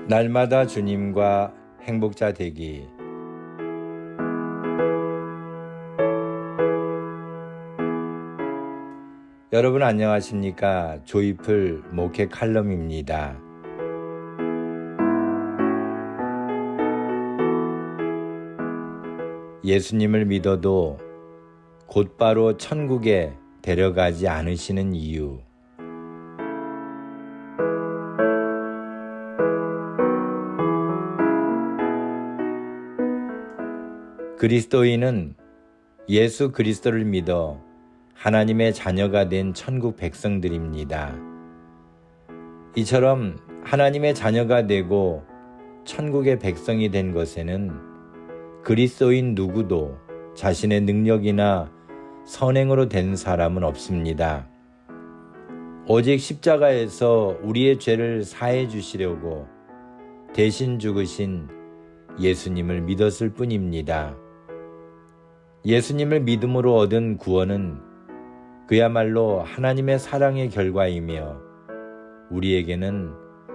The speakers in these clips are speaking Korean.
날마다 주님과 행복자 되기. 여러분 안녕하십니까? 조이풀 목회 칼럼입니다. 예수님을 믿어도 곧바로 천국에 데려가지 않으시는 이유. 그리스도인은 예수 그리스도를 믿어 하나님의 자녀가 된 천국 백성들입니다. 이처럼 하나님의 자녀가 되고 천국의 백성이 된 것에는 그리스도인 누구도 자신의 능력이나 선행으로 된 사람은 없습니다. 오직 십자가에서 우리의 죄를 사해 주시려고 대신 죽으신 예수님을 믿었을 뿐입니다. 예수님을 믿음으로 얻은 구원은 그야말로 하나님의 사랑의 결과이며 우리에게는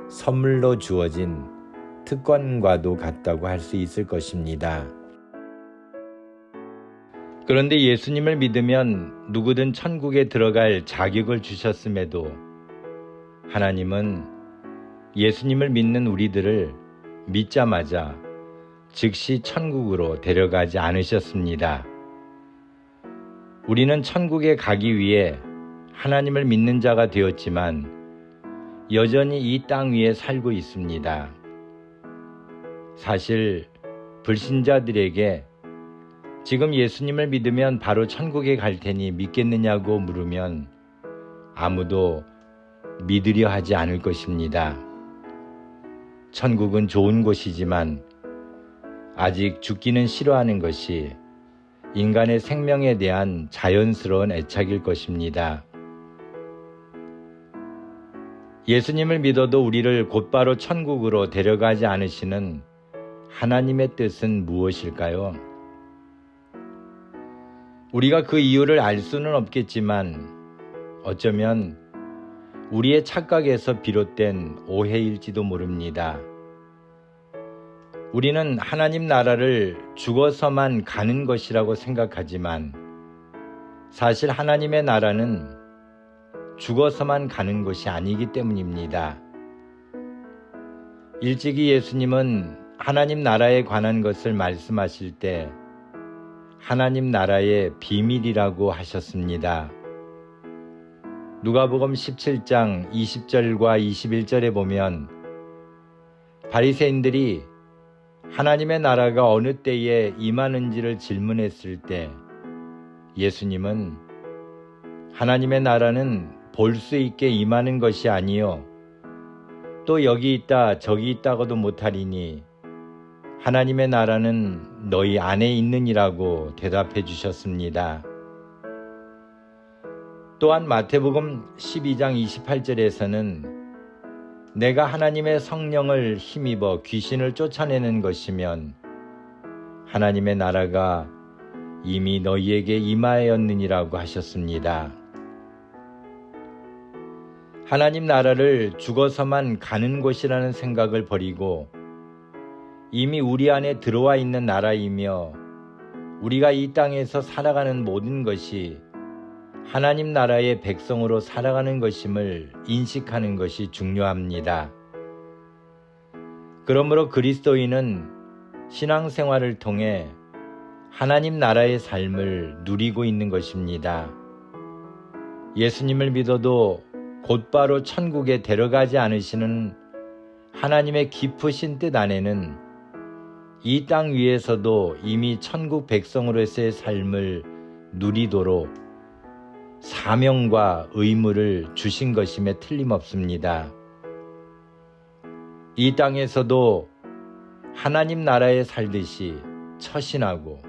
선물로 주어진 특권과도 같다고 할 수 있을 것입니다. 그런데 예수님을 믿으면 누구든 천국에 들어갈 자격을 주셨음에도 하나님은 예수님을 믿는 우리들을 믿자마자 즉시 천국으로 데려가지 않으셨습니다. 우리는 천국에 가기 위해 하나님을 믿는 자가 되었지만 여전히 이 땅 위에 살고 있습니다. 사실 불신자들에게 지금 예수님을 믿으면 바로 천국에 갈 테니 믿겠느냐고 물으면 아무도 믿으려 하지 않을 것입니다. 천국은 좋은 곳이지만 아직 죽기는 싫어하는 것이 인간의 생명에 대한 자연스러운 애착일 것입니다. 예수님을 믿어도 우리를 곧바로 천국으로 데려가지 않으시는 하나님의 뜻은 무엇일까요? 우리가 그 이유를 알 수는 없겠지만 어쩌면 우리의 착각에서 비롯된 오해일지도 모릅니다. 우리는 하나님 나라를 죽어서만 가는 것이라고 생각하지만 사실 하나님의 나라는 죽어서만 가는 것이 아니기 때문입니다. 일찍이 예수님은 하나님 나라에 관한 것을 말씀하실 때 하나님 나라의 비밀이라고 하셨습니다. 누가복음 17장 20절과 21절에 보면 바리새인들이 하나님의 나라가 어느 때에 임하는지를 질문했을 때 예수님은 하나님의 나라는 볼 수 있게 임하는 것이 아니요 또 여기 있다 저기 있다고도 못하리니 하나님의 나라는 너희 안에 있느니라고 대답해 주셨습니다. 또한 마태복음 12장 28절에서는 내가 하나님의 성령을 힘입어 귀신을 쫓아내는 것이면 하나님의 나라가 이미 너희에게 임하였느니라고 하셨습니다. 하나님 나라를 죽어서만 가는 곳이라는 생각을 버리고 이미 우리 안에 들어와 있는 나라이며 우리가 이 땅에서 살아가는 모든 것이 하나님 나라의 백성으로 살아가는 것임을 인식하는 것이 중요합니다. 그러므로 그리스도인은 신앙생활을 통해 하나님 나라의 삶을 누리고 있는 것입니다. 예수님을 믿어도 곧바로 천국에 데려가지 않으시는 하나님의 깊으신 뜻 안에는 이 땅 위에서도 이미 천국 백성으로서의 삶을 누리도록 사명과 의무를 주신 것임에 틀림없습니다. 이 땅에서도 하나님 나라에 살듯이 처신하고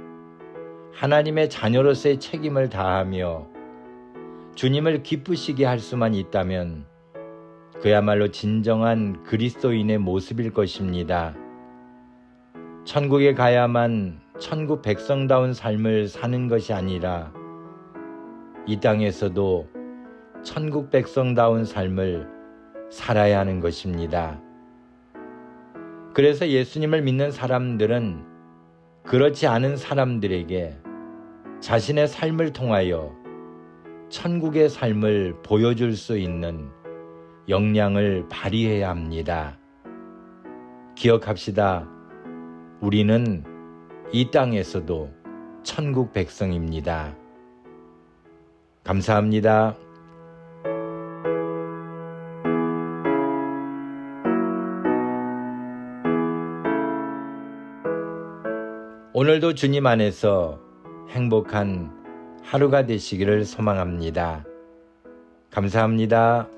하나님의 자녀로서의 책임을 다하며 주님을 기쁘시게 할 수만 있다면 그야말로 진정한 그리스도인의 모습일 것입니다. 천국에 가야만 천국 백성다운 삶을 사는 것이 아니라 이 땅에서도 천국 백성다운 삶을 살아야 하는 것입니다. 그래서 예수님을 믿는 사람들은 그렇지 않은 사람들에게 자신의 삶을 통하여 천국의 삶을 보여줄 수 있는 역량을 발휘해야 합니다. 기억합시다. 우리는 이 땅에서도 천국 백성입니다. 감사합니다. 오늘도 주님 안에서 행복한 하루가 되시기를 소망합니다. 감사합니다.